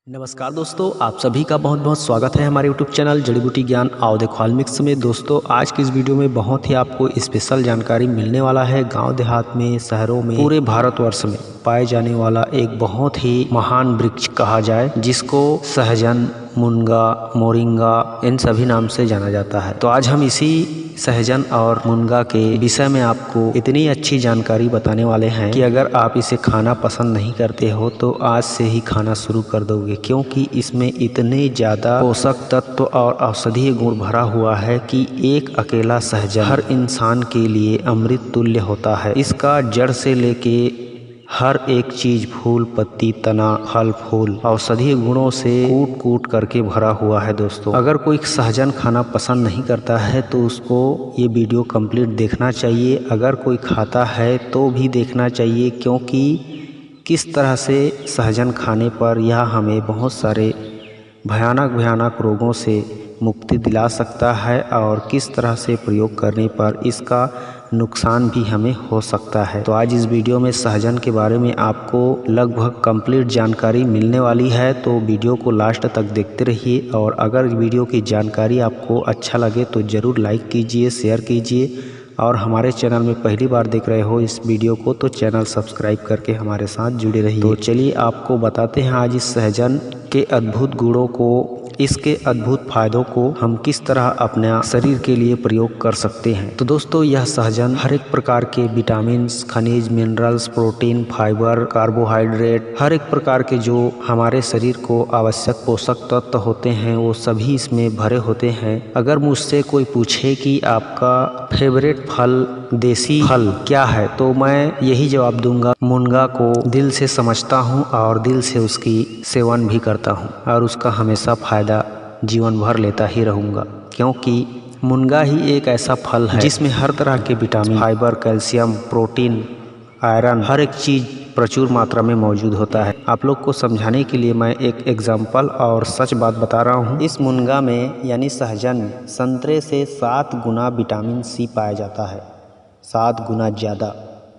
नमस्कार दोस्तों, आप सभी का बहुत बहुत स्वागत है हमारे YouTube चैनल जड़ी बूटी ज्ञान आओ देखो मिक्स में। दोस्तों, आज की इस वीडियो में बहुत ही आपको स्पेशल जानकारी मिलने वाला है। गांव देहात में, शहरों में, पूरे भारतवर्ष में पाए जाने वाला एक बहुत ही महान वृक्ष कहा जाए, जिसको सहजन, मुनगा, मोरिंगा इन सभी नाम से जाना जाता है। तो आज हम इसी सहजन और मुनगा के विषय में आपको इतनी अच्छी जानकारी बताने वाले हैं कि अगर आप इसे खाना पसंद नहीं करते हो तो आज से ही खाना शुरू कर दोगे, क्योंकि इसमें इतने ज़्यादा पोषक तत्व और औषधीय गुण भरा हुआ है कि एक अकेला सहजन हर इंसान के लिए अमृत तुल्य होता है। इसका जड़ से लेके हर एक चीज, फूल, पत्ती, तना, फल, फूल औषधीय गुणों से कूट कूट करके भरा हुआ है। दोस्तों, अगर कोई सहजन खाना पसंद नहीं करता है तो उसको ये वीडियो कंप्लीट देखना चाहिए। अगर कोई खाता है तो भी देखना चाहिए, क्योंकि किस तरह से सहजन खाने पर यह हमें बहुत सारे भयानक रोगों से मुक्ति दिला सकता है और किस तरह से प्रयोग करने पर इसका नुकसान भी हमें हो सकता है। तो आज इस वीडियो में सहजन के बारे में आपको लगभग कंप्लीट जानकारी मिलने वाली है, तो वीडियो को लास्ट तक देखते रहिए। और अगर वीडियो की जानकारी आपको अच्छा लगे तो ज़रूर लाइक कीजिए, शेयर कीजिए, और हमारे चैनल में पहली बार देख रहे हो इस वीडियो को तो चैनल सब्सक्राइब करके हमारे साथ जुड़े रहिए। तो चलिए आपको बताते हैं आज इस सहजन के अद्भुत गुणों को, इसके अद्भुत फायदों को हम किस तरह अपने शरीर के लिए प्रयोग कर सकते हैं। तो दोस्तों, यह सहजन हर एक प्रकार के विटामिन, खनिज, मिनरल्स, प्रोटीन, फाइबर, कार्बोहाइड्रेट, हर एक प्रकार के जो हमारे शरीर को आवश्यक पोषक तत्व होते हैं वो सभी इसमें भरे होते हैं। अगर मुझसे कोई पूछे कि आपका फेवरेट फल, देसी फल क्या है, तो मैं यही जवाब दूंगा, मुनगा को दिल से समझता हूँ और दिल से उसकी सेवन भी करता हूँ और उसका हमेशा फायदा जीवन भर लेता ही रहूँगा, क्योंकि मुनगा ही एक ऐसा फल है जिसमें हर तरह के vitamin, fibre, calcium, protein, iron, हर एक चीज़ प्रचुर मात्रा में मौजूद होता है। आप लोग को समझाने के लिए मैं एक एग्जाम्पल और सच बात बता रहा हूँ। इस मुनगा में यानी सहजन में संतरे से 7 गुना विटामिन सी पाया जाता है, 7 गुना ज़्यादा,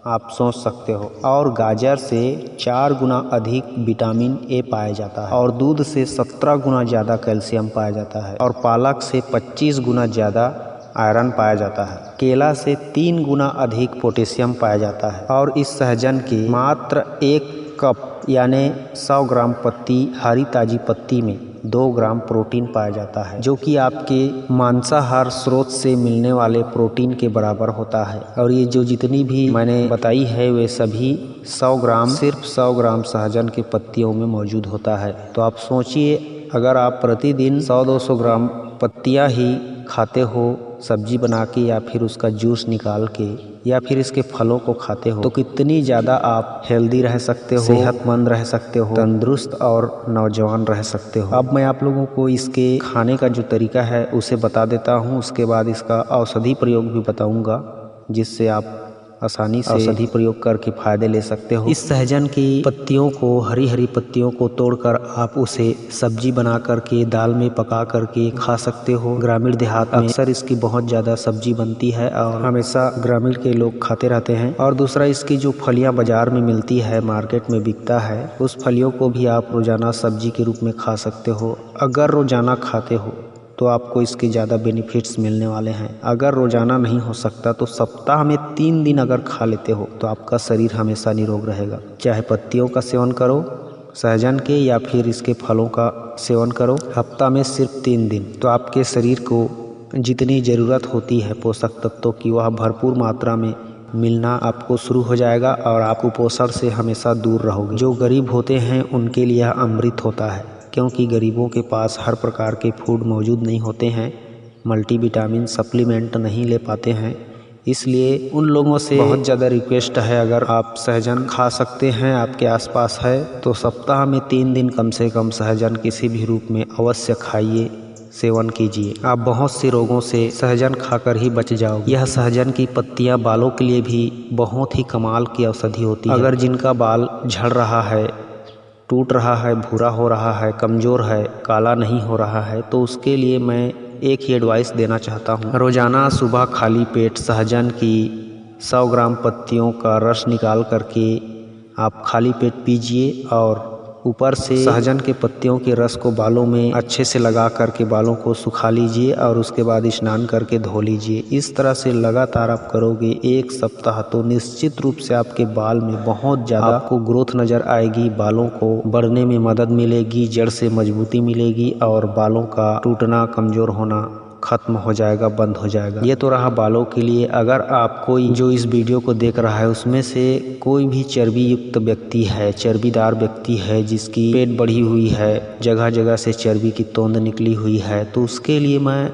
आप सोच सकते हो। और गाजर से 4 गुना अधिक विटामिन ए पाया जाता है, और दूध से 17 गुना ज़्यादा कैल्शियम पाया जाता है, और पालक से 25 गुना ज़्यादा आयरन पाया जाता है। केला से 3 गुना अधिक पोटेशियम पाया जाता है। और इस सहजन की मात्र 1 कप यानी 100 ग्राम पत्ती, हरी ताजी पत्ती में 2 ग्राम प्रोटीन पाया जाता है, जो कि आपके मांसाहार स्रोत से मिलने वाले प्रोटीन के बराबर होता है। और ये जो जितनी भी मैंने बताई है वे सभी 100 ग्राम, सिर्फ 100 ग्राम सहजन के पत्तियों में मौजूद होता है। तो आप सोचिए, अगर आप प्रतिदिन 100-200 ग्राम पत्तियां ही खाते हो सब्जी बना के, या फिर उसका जूस निकाल के, या फिर इसके फलों को खाते हो, तो कितनी ज़्यादा आप हेल्दी रह सकते हो, सेहतमंद रह सकते हो, तंदुरुस्त और नौजवान रह सकते हो। अब मैं आप लोगों को इसके खाने का जो तरीका है उसे बता देता हूँ। उसके बाद इसका औषधि प्रयोग भी बताऊँगा, जिससे आप आसानी से औषधि प्रयोग करके फायदे ले सकते हो। इस सहजन की पत्तियों को, हरी हरी पत्तियों को तोड़कर आप उसे सब्जी बना करके, दाल में पका करके खा सकते हो। ग्रामीण देहात में अक्सर इसकी बहुत ज़्यादा सब्जी बनती है और हमेशा ग्रामीण के लोग खाते रहते हैं। और दूसरा, इसकी जो फलियां बाजार में मिलती है, मार्केट में बिकता है, उस फलियों को भी आप रोजाना सब्जी के रूप में खा सकते हो। अगर रोजाना खाते हो तो आपको इसके ज़्यादा बेनिफिट्स मिलने वाले हैं। अगर रोज़ाना नहीं हो सकता तो सप्ताह में 3 दिन अगर खा लेते हो तो आपका शरीर हमेशा निरोग रहेगा। चाहे पत्तियों का सेवन करो सहजन के, या फिर इसके फलों का सेवन करो, हफ्ता में सिर्फ 3 दिन, तो आपके शरीर को जितनी ज़रूरत होती है पोषक तत्वों की, वह भरपूर मात्रा में मिलना आपको शुरू हो जाएगा और आप कुपोषण से हमेशा दूर रहोगे। जो गरीब होते हैं उनके लिए यह अमृत होता है, क्योंकि गरीबों के पास हर प्रकार के फूड मौजूद नहीं होते हैं, मल्टीविटामिन सप्लीमेंट नहीं ले पाते हैं। इसलिए उन लोगों से बहुत ज़्यादा रिक्वेस्ट है, अगर आप सहजन खा सकते हैं, आपके आसपास है, तो सप्ताह में 3 दिन कम से कम सहजन किसी भी रूप में अवश्य खाइए, सेवन कीजिए। आप बहुत से रोगों से सहजन खाकर ही बच जाओगे। यह सहजन की पत्तियां बालों के लिए भी बहुत ही कमाल की औषधि होती है। अगर जिनका बाल झड़ रहा है, टूट रहा है, भूरा हो रहा है, कमज़ोर है, काला नहीं हो रहा है, तो उसके लिए मैं एक ही एडवाइस देना चाहता हूँ। रोज़ाना सुबह खाली पेट सहजन की 100 ग्राम पत्तियों का रस निकाल करके आप खाली पेट पीजिए, और ऊपर से सहजन के पत्तियों के रस को बालों में अच्छे से लगा करके बालों को सुखा लीजिए और उसके बाद स्नान करके धो लीजिए। इस तरह से लगातार आप करोगे 1 सप्ताह तो निश्चित रूप से आपके बाल में बहुत ज़्यादा आपको ग्रोथ नज़र आएगी। बालों को बढ़ने में मदद मिलेगी, जड़ से मजबूती मिलेगी और बालों का टूटना, कमज़ोर होना खत्म हो जाएगा, बंद हो जाएगा। ये तो रहा बालों के लिए। अगर आप कोई जो इस वीडियो को देख रहा है उसमें से कोई भी चर्बी युक्त व्यक्ति है, चर्बीदार व्यक्ति है, जिसकी पेट बढ़ी हुई है, जगह जगह से चर्बी की तोंद निकली हुई है, तो उसके लिए मैं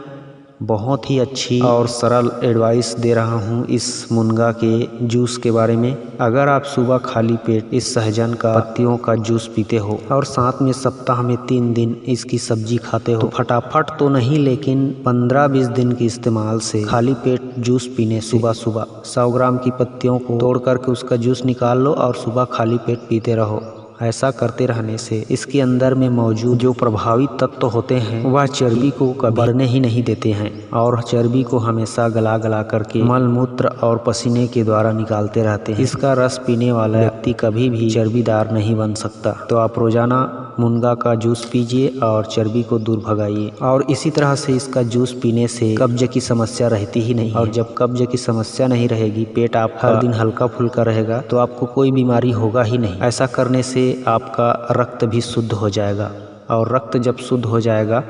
बहुत ही अच्छी और सरल एडवाइस दे रहा हूँ इस मुनगा के जूस के बारे में। अगर आप सुबह खाली पेट इस सहजन का पत्तियों का जूस पीते हो और साथ में सप्ताह में 3 दिन इसकी सब्जी खाते हो तो फटाफट तो नहीं, लेकिन 15-20 दिन के इस्तेमाल से खाली पेट जूस पीने सुबह सुबह 100 ग्राम की पत्तियों को तोड़ करके उसका जूस निकाल लो और सुबह खाली पेट पीते रहो। ऐसा करते रहने से इसके अंदर में मौजूद जो प्रभावित तत्व होते हैं वह चर्बी को कभी बढ़ने ही नहीं देते हैं और चर्बी को हमेशा गला गला करके मल मूत्र और पसीने के द्वारा निकालते रहते हैं। इसका रस पीने वाला व्यक्ति कभी भी चर्बीदार नहीं बन सकता। तो आप रोजाना मुनगा का जूस पीजिए और चर्बी को दूर भगाइए। और इसी तरह से इसका जूस पीने से कब्ज की समस्या रहती ही नहीं, और जब कब्ज की समस्या नहीं रहेगी, पेट आपका हर दिन हल्का फुल्का रहेगा, तो आपको कोई बीमारी होगा ही नहीं। ऐसा करने से आपका रक्त भी शुद्ध हो जाएगा और रक्त जब शुद्ध हो जाएगा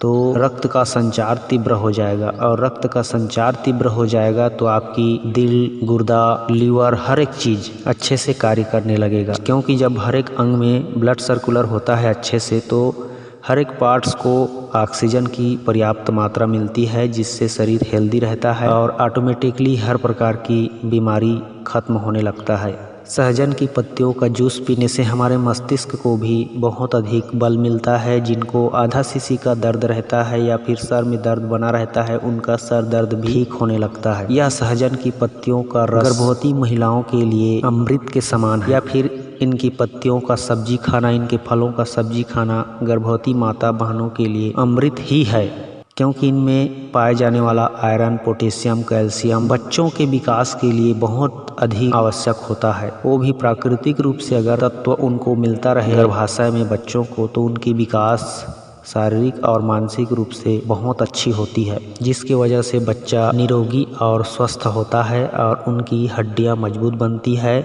तो रक्त का संचार तीव्र हो जाएगा, और रक्त का संचार तीव्र हो जाएगा तो आपकी दिल, गुर्दा, लीवर हर एक चीज़ अच्छे से कार्य करने लगेगा। क्योंकि जब हर एक अंग में ब्लड सर्कुलर होता है अच्छे से तो हर एक पार्ट्स को ऑक्सीजन की पर्याप्त मात्रा मिलती है, जिससे शरीर हेल्दी रहता है और ऑटोमेटिकली हर प्रकार की बीमारी खत्म होने लगता है। सहजन की पत्तियों का जूस पीने से हमारे मस्तिष्क को भी बहुत अधिक बल मिलता है। जिनको आधा सीसी का दर्द रहता है या फिर सर में दर्द बना रहता है, उनका सर दर्द भी ठीक होने लगता है। यह सहजन की पत्तियों का रस गर्भवती महिलाओं के लिए अमृत के समान है, या फिर इनकी पत्तियों का सब्जी खाना, इनके फलों का सब्जी खाना गर्भवती माता बहनों के लिए अमृत ही है। क्योंकि इनमें पाए जाने वाला आयरन, पोटेशियम, कैल्शियम बच्चों के विकास के लिए बहुत अधिक आवश्यक होता है। वो भी प्राकृतिक रूप से अगर तत्व उनको मिलता रहे गर्भाशय में बच्चों को, तो उनकी विकास शारीरिक और मानसिक रूप से बहुत अच्छी होती है, जिसकी वजह से बच्चा निरोगी और स्वस्थ होता है और उनकी हड्डियां मजबूत बनती है,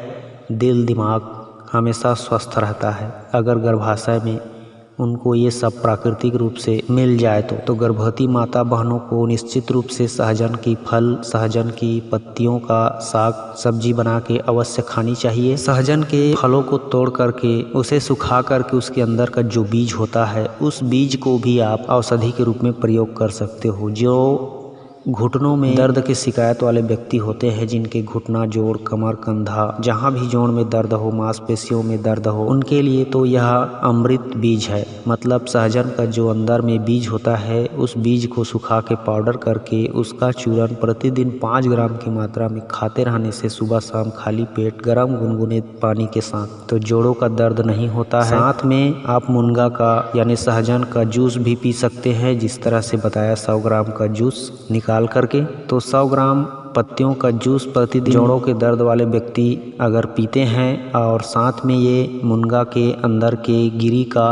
दिल दिमाग हमेशा स्वस्थ रहता है। अगर गर्भाशय में उनको ये सब प्राकृतिक रूप से मिल जाए तो गर्भवती माता बहनों को निश्चित रूप से सहजन की फल, सहजन की पत्तियों का साग सब्जी बना के अवश्य खानी चाहिए। सहजन के फलों को तोड़ करके उसे सुखा करके उसके अंदर का जो बीज होता है, उस बीज को भी आप औषधि के रूप में प्रयोग कर सकते हो। जो घुटनों में दर्द की शिकायत वाले व्यक्ति होते हैं, जिनके घुटना, जोड़, कमर, कंधा, जहां भी जोड़ में दर्द हो, मांसपेशियों में दर्द हो, उनके लिए तो यह अमृत बीज है। मतलब सहजन का जो अंदर में बीज होता है, उस बीज को सुखा के पाउडर करके उसका चूर्ण प्रतिदिन 5 ग्राम की मात्रा में खाते रहने से सुबह शाम खाली पेट गर्म गुनगुने पानी के साथ तो जोड़ों का दर्द नहीं होता है। साथ में आप मुनगा का यानी सहजन का जूस भी पी सकते हैं, जिस तरह से बताया 100 ग्राम का जूस निकाल करके। तो 100 ग्राम पत्तियों का जूस प्रतिदिन जोड़ों के दर्द वाले व्यक्ति अगर पीते हैं और साथ में ये मुनगा के अंदर के गिरी का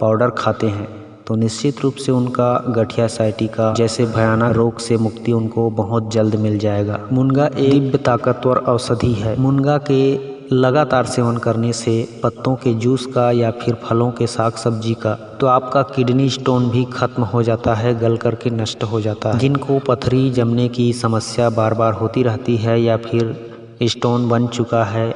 पाउडर खाते हैं, तो निश्चित रूप से उनका गठिया साइटिका जैसे भयानक रोग से मुक्ति उनको बहुत जल्द मिल जाएगा। मुनगा एक दिव्य ताकतवर औषधि है। मुनगा के लगातार सेवन करने से पत्तों के जूस का या फिर फलों के साग सब्जी का, तो आपका किडनी स्टोन भी खत्म हो जाता है, गल करके नष्ट हो जाता है। जिनको पथरी जमने की समस्या बार बार होती रहती है या फिर स्टोन बन चुका है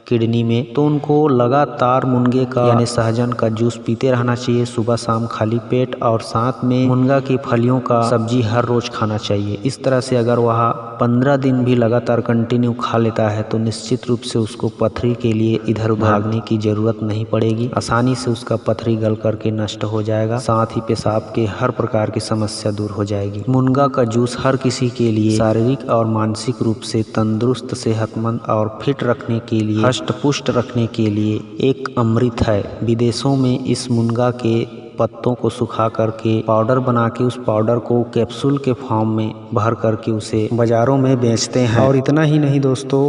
किडनी में, तो उनको लगातार मुनगे का यानी सहजन का जूस पीते रहना चाहिए सुबह शाम खाली पेट, और साथ में मुनगा की फलियों का सब्जी हर रोज खाना चाहिए। इस तरह से अगर वह 15 दिन भी लगातार कंटिन्यू खा लेता है तो निश्चित रूप से उसको पथरी के लिए इधर उधर भागने की जरूरत नहीं पड़ेगी। आसानी से उसका पथरी गल करके नष्ट हो जाएगा, साथ ही पेशाब के हर प्रकार की समस्या दूर हो जाएगी। मुनगा का जूस हर किसी के लिए शारीरिक और मानसिक रूप से तंदुरुस्त, सेहतमंद और फिट रखने के लिए, पुष्ट रखने के लिए एक अमृत है। विदेशों में इस मुनगा के पत्तों को सुखा करके पाउडर बना के उस पाउडर को कैप्सूल के फॉर्म में भर करके उसे बाजारों में बेचते हैं। और इतना ही नहीं दोस्तों,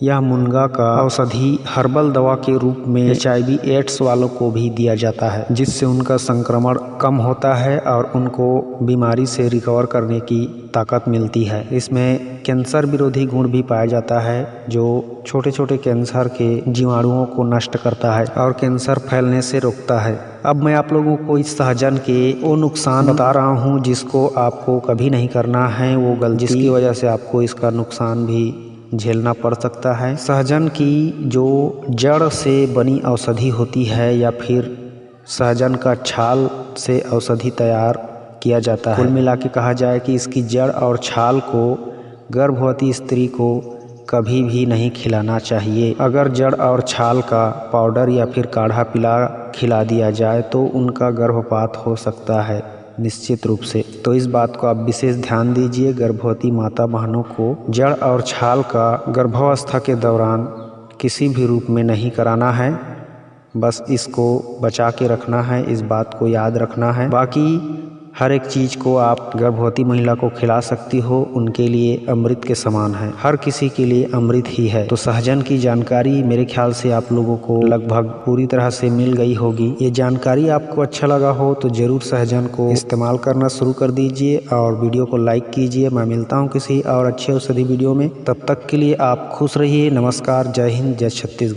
यह मुनगा का औषधि हर्बल दवा के रूप में HIV एड्स वालों को भी दिया जाता है, जिससे उनका संक्रमण कम होता है और उनको बीमारी से रिकवर करने की ताकत मिलती है। इसमें कैंसर विरोधी गुण भी पाया जाता है, जो छोटे छोटे कैंसर के जीवाणुओं को नष्ट करता है और कैंसर फैलने से रोकता है। अब मैं आप लोगों को इस सहजन के वो नुकसान बता रहा हूँ जिसको आपको कभी नहीं करना है, वो गलती जिसकी वजह से आपको इसका नुकसान भी झेलना पड़ सकता है। सहजन की जो जड़ से बनी औषधि होती है या फिर सहजन का छाल से औषधि तैयार किया जाता है। कुल मिला के कहा जाए कि इसकी जड़ और छाल को गर्भवती स्त्री को कभी भी नहीं खिलाना चाहिए। अगर जड़ और छाल का पाउडर या फिर काढ़ा खिला दिया जाए तो उनका गर्भपात हो सकता है निश्चित रूप से। तो इस बात को आप विशेष ध्यान दीजिए। गर्भवती माता बहनों को जड़ और छाल का गर्भावस्था के दौरान किसी भी रूप में नहीं कराना है, बस इसको बचा के रखना है, इस बात को याद रखना है। बाकी हर एक चीज़ को आप गर्भवती महिला को खिला सकती हो, उनके लिए अमृत के समान है, हर किसी के लिए अमृत ही है। तो सहजन की जानकारी मेरे ख्याल से आप लोगों को लगभग पूरी तरह से मिल गई होगी। ये जानकारी आपको अच्छा लगा हो तो ज़रूर सहजन को इस्तेमाल करना शुरू कर दीजिए और वीडियो को लाइक कीजिए। मैं मिलता हूँ किसी और अच्छे औषधि वीडियो में, तब तक के लिए आप खुश रहिए। नमस्कार, जय हिंद, जय छत्तीसगढ़।